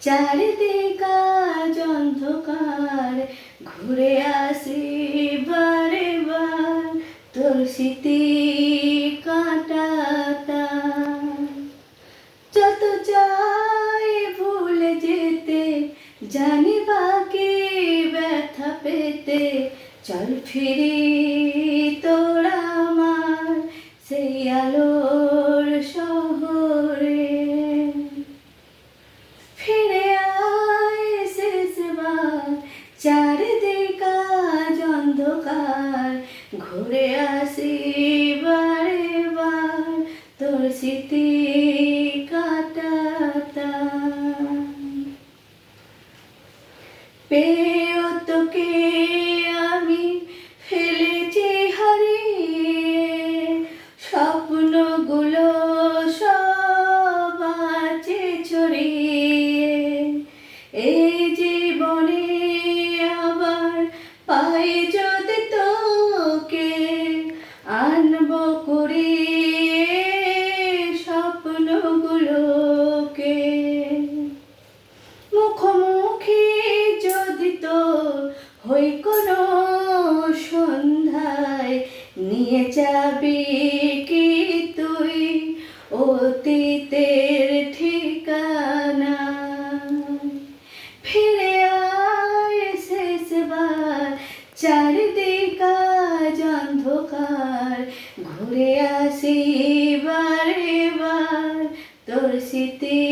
চারিদিকে আজ অন্ধকার, ঘুরে আসি বারে বার তোর স্মৃতি কাঁটাতা। যত চাই ভুলে যেতে, জানি বাকি ব্যথা পেতে, চল ফিরি তোরা আমার সেই আলোর শহরে। ফিরে আয় শেষবার, চারিদিকে আজ অন্ধকার, ঘুরে আসি বারে বার তোর স্মৃতি কাঁটাতা। পেয়েও তোকে আমি ফেলেছি হারিয়ে, স্বপ্নগুলো সব আছে ছড়িয়ে। এই জীবনে আবার পাই যদি তোকে, আনবো কুড়িয়ে স্বপ্নগুলোকে। মুখোমুখি যদি তোর হই কোনো সন্ধ্যায়, নিয়ে যাবি কি তুই অতীতের ঠিকানা। ফিরে আয় শেষবার, চারিদিকে আজ অন্ধকার, ঘুরে আসি বারে বার তোর স্মৃতি